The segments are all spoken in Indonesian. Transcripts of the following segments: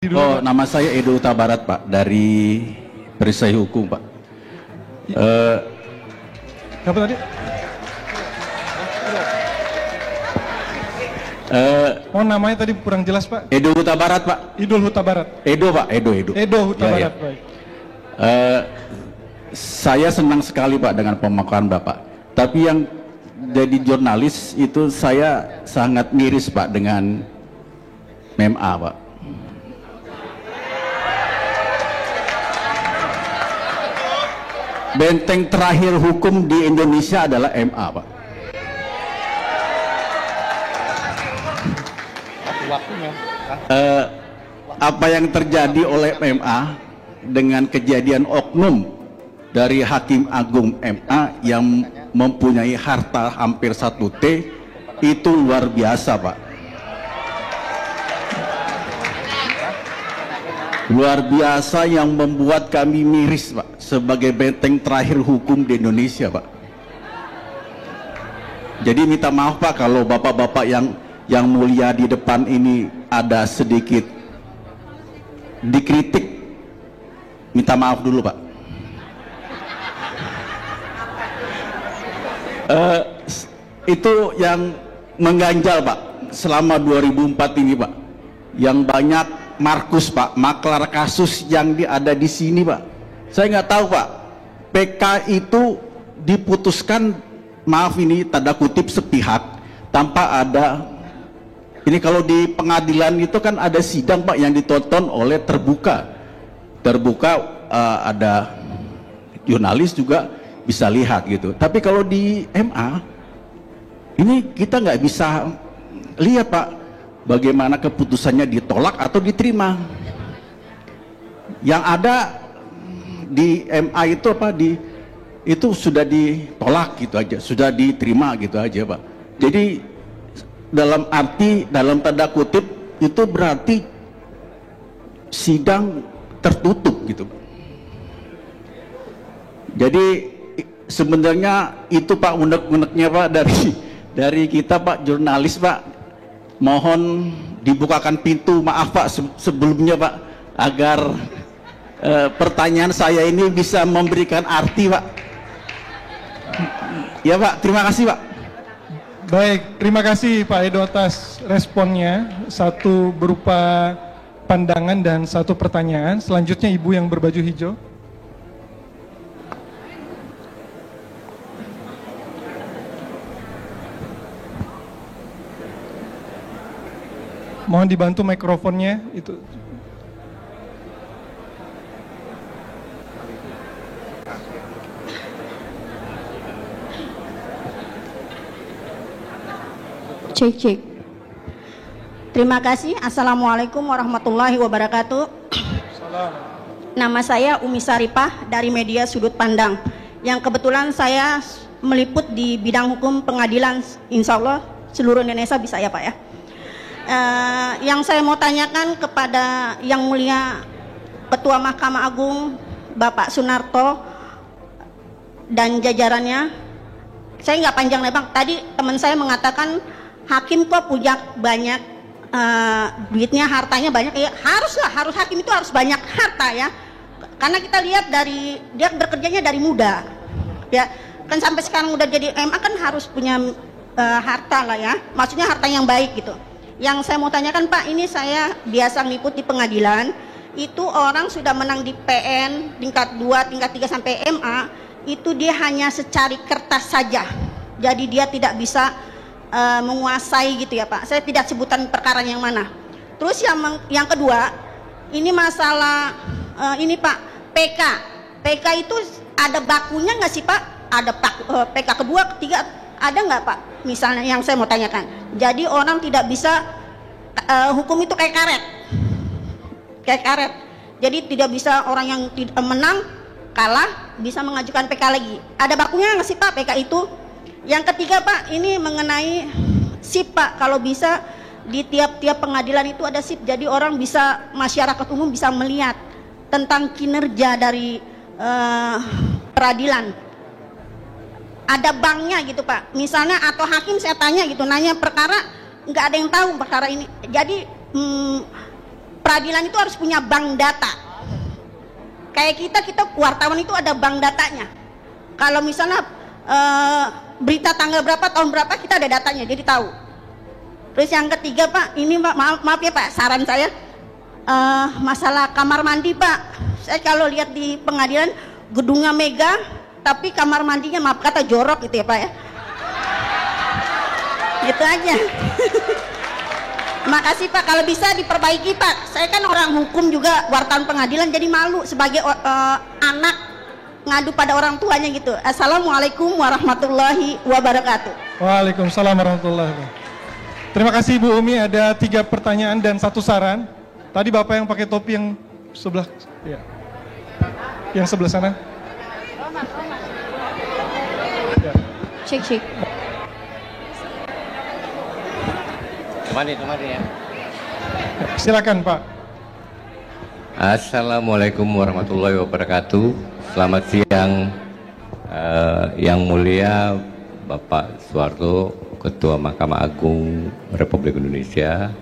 Dulu, Oh, Pak. nama saya Edo Huta Barat, Pak, dari Perisai Hukum, Pak. Apa tadi? Oh, namanya tadi kurang jelas, Pak. Edo Huta Barat, Pak. Idul Huta Barat. Edo, Pak, Edo. Edo Huta Ya, Barat, ya. baik. Saya senang sekali, Pak, dengan pemaparan Bapak. Tapi yang jadi jurnalis itu saya sangat miris, Pak, dengan MMA, Pak. Benteng terakhir hukum di Indonesia adalah MA, Pak. Apa yang terjadi oleh MA dengan kejadian oknum dari Hakim Agung MA yang mempunyai harta hampir 1 T itu luar biasa, Pak. Luar biasa yang membuat kami miris, Pak, sebagai benteng terakhir hukum di Indonesia, Pak. Jadi minta maaf, Pak, kalau bapak-bapak yang mulia di depan ini ada sedikit dikritik. Minta maaf dulu, Pak. Itu yang mengganjal, Pak, selama 2004 ini, Pak. Yang banyak Markus, Pak, maklar kasus yang ada di sini, Pak. Saya nggak tahu, Pak, PK itu diputuskan, maaf ini tanda kutip, sepihak, tanpa ada, ini kalau di pengadilan itu kan ada sidang, Pak, yang ditonton oleh terbuka, ada jurnalis juga bisa lihat gitu. Tapi kalau di MA ini kita nggak bisa lihat, Pak, bagaimana keputusannya ditolak atau diterima. Yang ada di MA itu apa, itu sudah ditolak gitu aja, sudah diterima gitu aja, Pak. Jadi dalam arti, dalam tanda kutip, itu berarti sidang tertutup gitu, Pak. Jadi sebenarnya itu, Pak, unek-uneknya, Pak, dari kita, Pak, jurnalis, Pak. Mohon dibukakan pintu, maaf, Pak, sebelumnya, Pak, agar pertanyaan saya ini bisa memberikan arti, Pak. Ya, Pak, terima kasih, Pak. Baik, terima kasih Pak Edo atas responnya. Satu berupa pandangan dan satu pertanyaan. Selanjutnya Ibu yang berbaju hijau. Mohon dibantu mikrofonnya itu. Cek. Terima kasih. Assalamualaikum warahmatullahi wabarakatuh. Salam. Nama saya Umi Saripah dari media Sudut Pandang, yang kebetulan saya meliput di bidang hukum pengadilan. Insya Allah seluruh Indonesia bisa ya, Pak, ya. Yang saya mau tanyakan kepada Yang Mulia Ketua Mahkamah Agung Bapak Sunarto dan jajarannya, saya nggak panjang lebar. Tadi teman saya mengatakan hakim kok punya banyak duitnya, hartanya banyak. Ya harus hakim itu harus banyak harta, ya, karena kita lihat dari dia bekerjanya dari muda, ya kan, sampai sekarang udah jadi MA kan harus punya harta lah, ya, maksudnya harta yang baik gitu. Yang saya mau tanyakan, Pak, ini saya biasa ngeliput di pengadilan, itu orang sudah menang di PN tingkat 2, tingkat 3 sampai MA, itu dia hanya secari kertas saja, jadi dia tidak bisa menguasai gitu, ya, Pak. Saya tidak sebutan perkara yang mana. Terus yang kedua, ini masalah ini, Pak, PK itu ada bakunya nggak sih, Pak? Ada PK kedua, ketiga, ada nggak, Pak? Misalnya yang saya mau tanyakan, jadi orang tidak bisa hukum itu kayak karet, jadi tidak bisa orang yang menang kalah bisa mengajukan PK lagi. Ada bakunya nggak sih, Pak, PK itu? Yang ketiga, Pak, ini mengenai SIP, Pak. Kalau bisa di tiap-tiap pengadilan itu ada SIP, jadi orang bisa, masyarakat umum bisa melihat tentang kinerja dari peradilan. Ada banknya gitu, Pak, misalnya, atau hakim saya tanya gitu, nanya perkara, nggak ada yang tahu perkara ini. Jadi peradilan itu harus punya bank data. Kayak kita wartawan itu ada bank datanya. Kalau misalnya berita tanggal berapa, tahun berapa, kita ada datanya, jadi tahu. Terus yang ketiga Pak, ini Pak, maaf ya Pak, saran saya masalah kamar mandi Pak. Saya kalau lihat di pengadilan gedungnya megah, tapi kamar mandinya maaf kata jorok gitu ya Pak ya. Gitu aja. Makasih Pak, kalau bisa diperbaiki Pak. Saya kan orang hukum juga, wartawan pengadilan, jadi malu sebagai anak ngadu pada orang tuanya gitu. Assalamualaikum warahmatullahi wabarakatuh. Waalaikumsalam warahmatullahi wabarakatuh. Terima kasih Bu Umi, ada 3 pertanyaan dan 1 saran. Tadi Bapak yang pakai topi yang sebelah, ya. Yang sebelah sana. Ya. Cek. Temani ya. Silakan Pak. Assalamualaikum warahmatullahi wabarakatuh. Selamat siang yang mulia Bapak Soeharto, Ketua Mahkamah Agung Republik Indonesia,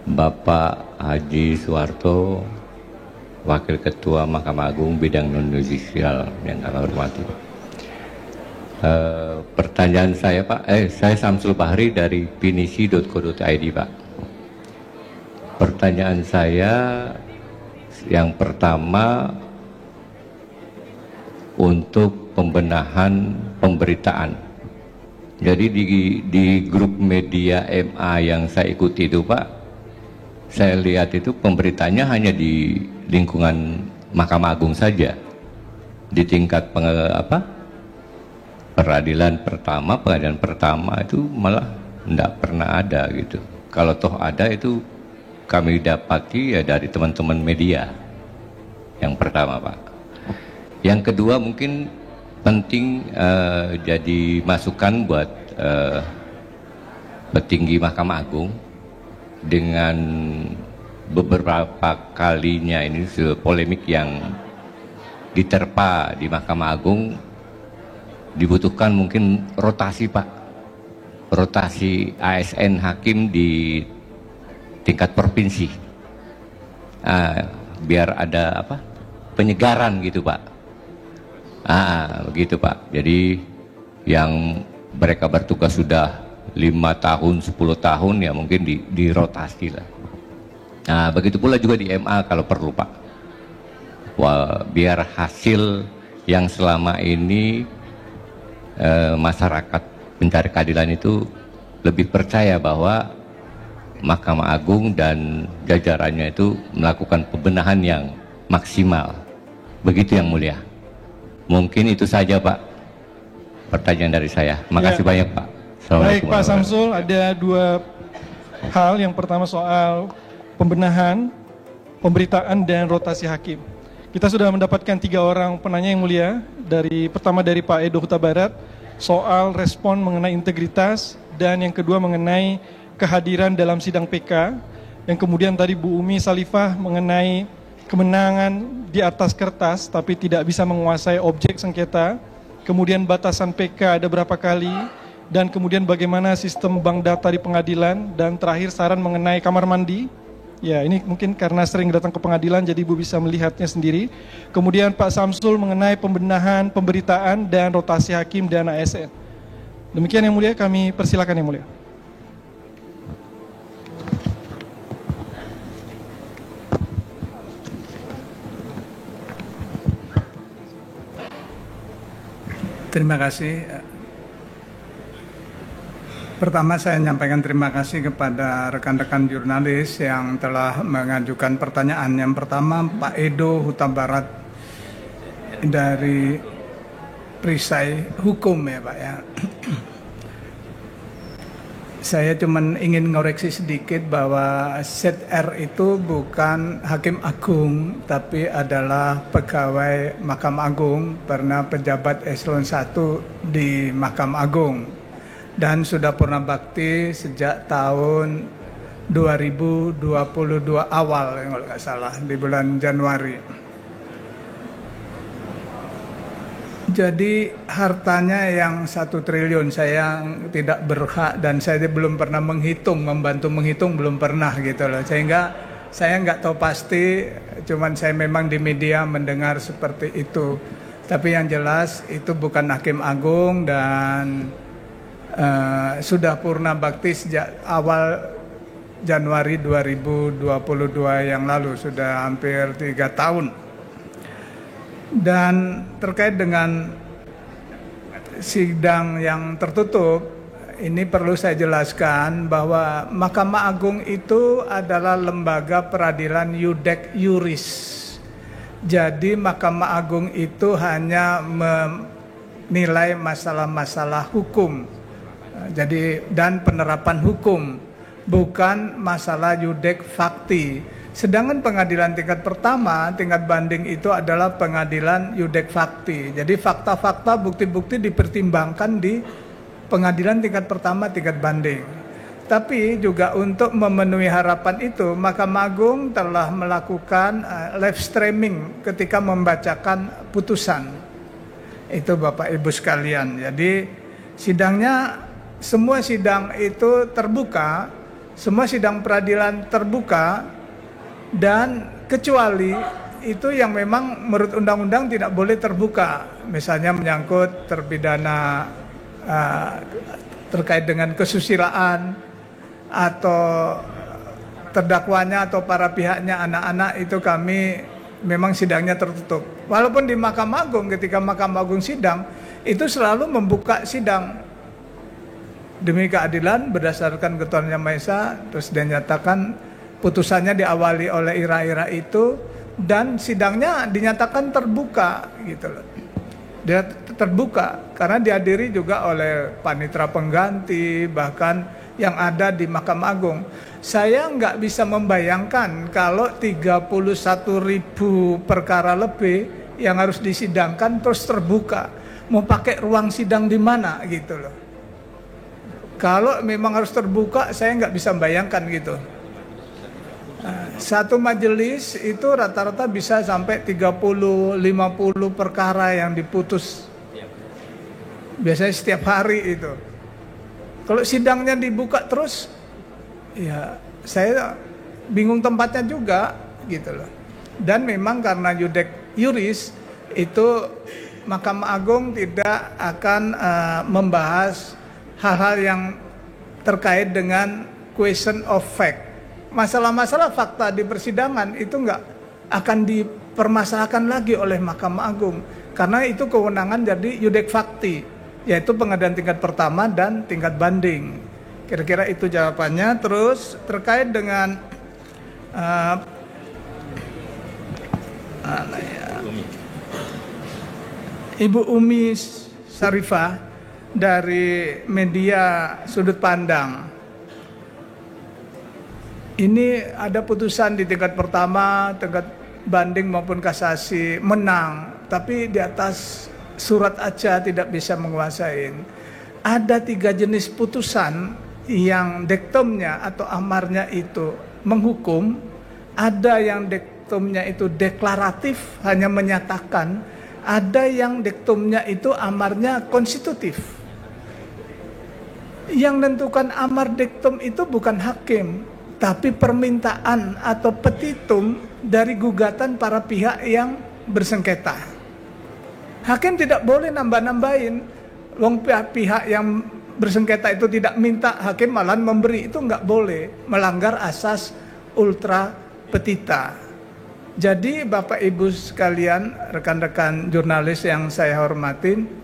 Bapak Haji Soeharto, Wakil Ketua Mahkamah Agung bidang non-yudisial yang kami hormati. Pertanyaan saya Pak, saya Samsul Bahri dari pinisi.co.id Pak. Pertanyaan saya yang pertama untuk pembenahan pemberitaan. Jadi di grup media MA yang saya ikuti itu Pak, saya lihat itu pemberitaannya hanya di lingkungan Mahkamah Agung saja. Di tingkat pengadilan pertama itu malah tidak pernah ada gitu. Kalau toh ada itu kami dapati ya dari teman-teman media. Yang pertama Pak. Yang kedua mungkin penting jadi masukan buat petinggi Mahkamah Agung dengan beberapa kalinya ini polemik yang diterpa di Mahkamah Agung, dibutuhkan mungkin rotasi Pak, rotasi ASN hakim di tingkat provinsi, biar ada penyegaran gitu Pak. Begitu Pak. Jadi yang mereka bertugas sudah 5 tahun, 10 tahun ya mungkin dirotasi lah. Nah begitu pula juga di MA kalau perlu Pak. Biar hasil yang selama ini masyarakat pencari keadilan itu lebih percaya bahwa Mahkamah Agung dan jajarannya itu melakukan pembenahan yang maksimal. Begitu yang mulia. Mungkin itu saja Pak pertanyaan dari saya. Makasih banyak Pak. Baik Pak Samsul, ada 2 hal. Yang pertama soal pembenahan, pemberitaan dan rotasi hakim. Kita sudah mendapatkan 3 orang penanya yang mulia. Pertama dari Pak Edo Huta Barat soal respon mengenai integritas, dan yang kedua mengenai kehadiran dalam sidang PK. Yang kemudian tadi Bu Umi Salifah mengenai kemenangan di atas kertas tapi tidak bisa menguasai objek sengketa, kemudian batasan PK ada berapa kali, dan kemudian bagaimana sistem bank data di pengadilan, dan terakhir saran mengenai kamar mandi. Ya ini mungkin karena sering datang ke pengadilan jadi Ibu bisa melihatnya sendiri. Kemudian Pak Samsul mengenai pembenahan pemberitaan dan rotasi hakim dan ASN. Demikian yang mulia, kami persilakan yang mulia. Terima kasih. Pertama saya menyampaikan terima kasih kepada rekan-rekan jurnalis yang telah mengajukan pertanyaan. Yang pertama Pak Edo Huta Barat dari Perisai Hukum ya Pak ya. Saya cuma ingin ngoreksi sedikit bahwa ZR itu bukan Hakim Agung, tapi adalah pegawai Mahkamah Agung, pernah pejabat eselon 1 di Mahkamah Agung, dan sudah purna bakti sejak tahun 2022 awal kalau nggak salah, di bulan Januari. Jadi hartanya yang 1 triliun saya tidak berhak, dan saya belum pernah membantu menghitung belum pernah gitu loh. Sehingga Saya nggak tahu pasti, cuman saya memang di media mendengar seperti itu. Tapi yang jelas itu bukan hakim agung dan sudah purna bakti sejak awal Januari 2022 yang lalu, sudah hampir 3 tahun. Dan terkait dengan sidang yang tertutup, ini perlu saya jelaskan bahwa Mahkamah Agung itu adalah lembaga peradilan iudek iuris. Jadi Mahkamah Agung itu hanya menilai masalah-masalah hukum. Jadi dan penerapan hukum, bukan masalah iudek fakti. Sedangkan pengadilan tingkat pertama, tingkat banding itu adalah pengadilan iudek fakti. Jadi fakta-fakta, bukti-bukti dipertimbangkan di pengadilan tingkat pertama, tingkat banding. Tapi juga untuk memenuhi harapan itu, Mahkamah Agung telah melakukan live streaming ketika membacakan putusan. Itu Bapak Ibu sekalian. Jadi sidangnya, semua sidang itu terbuka, semua sidang peradilan terbuka, dan kecuali itu yang memang menurut undang-undang tidak boleh terbuka. Misalnya menyangkut terpidana terkait dengan kesusilaan, atau terdakwanya atau para pihaknya anak-anak, itu kami memang sidangnya tertutup. Walaupun di Mahkamah Agung, ketika Mahkamah Agung sidang, itu selalu membuka sidang demi keadilan berdasarkan ketuhanan Yang Maha Esa, terus dinyatakan putusannya diawali oleh ira-ira itu, dan sidangnya dinyatakan terbuka gitu loh. Dia terbuka karena dihadiri juga oleh panitera pengganti, bahkan yang ada di Mahkamah Agung. Saya nggak bisa membayangkan kalau 31.000 perkara lebih yang harus disidangkan terus terbuka. Mau pakai ruang sidang di mana gitu loh. Kalau memang harus terbuka, saya nggak bisa membayangkan gitu. Satu majelis itu rata-rata bisa sampai 30-50 perkara yang diputus. Biasanya setiap hari itu. Kalau sidangnya dibuka terus, ya saya bingung tempatnya juga gitu loh. Dan memang karena iudek iuris itu Mahkamah Agung tidak akan membahas hal-hal yang terkait dengan question of fact. Masalah-masalah fakta di persidangan itu nggak akan dipermasalahkan lagi oleh Mahkamah Agung, karena itu kewenangan jadi iudek fakti, yaitu pengadilan tingkat pertama dan tingkat banding. Kira-kira itu jawabannya. Terus terkait dengan Ibu Umi Sarifah dari media Sudut Pandang. Ini ada putusan di tingkat pertama, tingkat banding maupun kasasi menang, tapi di atas surat aja tidak bisa menguasai. Ada 3 jenis putusan yang dektumnya atau amarnya itu menghukum, ada yang dektumnya itu deklaratif, hanya menyatakan, ada yang dektumnya itu amarnya konstitutif. Yang menentukan amar dektum itu bukan hakim, tapi permintaan atau petitum dari gugatan para pihak yang bersengketa. Hakim tidak boleh nambah-nambahin. Wong pihak yang bersengketa itu tidak minta, hakim malah memberi, itu nggak boleh, melanggar asas ultra petita. Jadi Bapak Ibu sekalian, rekan-rekan jurnalis yang saya hormatin,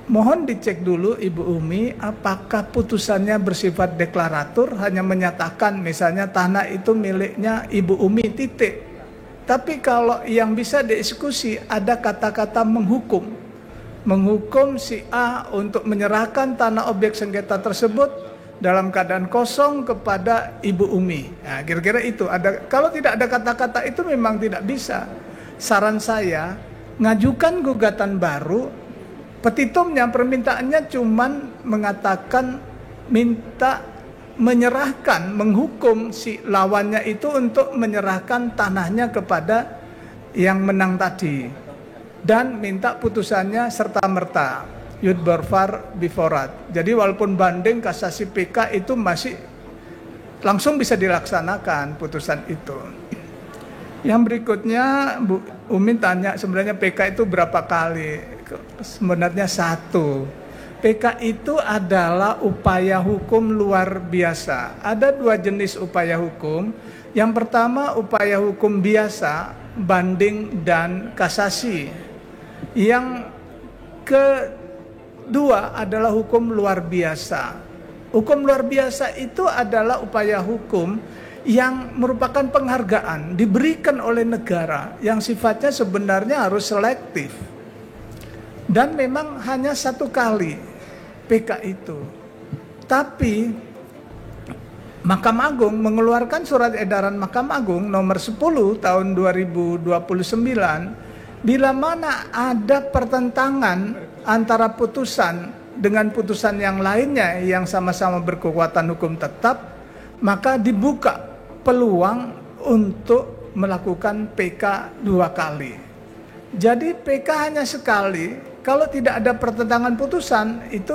mohon dicek dulu Ibu Umi apakah putusannya bersifat deklaratur, hanya menyatakan misalnya tanah itu miliknya Ibu Umi titik. Tapi kalau yang bisa dieksekusi ada kata-kata menghukum. Menghukum si A untuk menyerahkan tanah objek sengketa tersebut dalam keadaan kosong kepada Ibu Umi. Nah, kira-kira itu ada. Kalau tidak ada kata-kata itu memang tidak bisa. Saran saya, ngajukan gugatan baru. Petitumnya, permintaannya cuman mengatakan minta menyerahkan, menghukum si lawannya itu untuk menyerahkan tanahnya kepada yang menang tadi, dan minta putusannya serta-merta, yud barfar biforat. Jadi walaupun banding kasasi PK itu masih langsung bisa dilaksanakan putusan itu. Yang berikutnya Bu Umi tanya sebenarnya PK itu berapa kali? Sebenarnya 1. PK itu adalah upaya hukum luar biasa. Ada 2 jenis upaya hukum. Yang pertama upaya hukum biasa, banding dan kasasi. Yang kedua adalah hukum luar biasa. Hukum luar biasa itu adalah upaya hukum yang merupakan penghargaan diberikan oleh negara yang sifatnya sebenarnya harus selektif. Dan memang hanya 1 kali PK itu. Tapi Mahkamah Agung mengeluarkan surat edaran Mahkamah Agung nomor 10 tahun 2029 bila mana ada pertentangan antara putusan dengan putusan yang lainnya yang sama-sama berkekuatan hukum tetap, maka dibuka peluang untuk melakukan PK 2 kali. Jadi PK hanya sekali. Kalau tidak ada pertentangan putusan, itu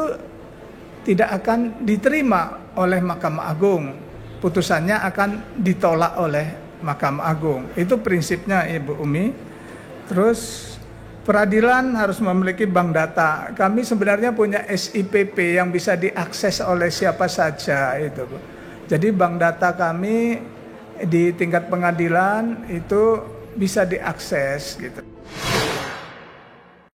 tidak akan diterima oleh Mahkamah Agung. Putusannya akan ditolak oleh Mahkamah Agung. Itu prinsipnya Ibu Umi. Terus peradilan harus memiliki bank data. Kami sebenarnya punya SIPP yang bisa diakses oleh siapa saja itu. Jadi bank data kami di tingkat pengadilan itu bisa diakses gitu.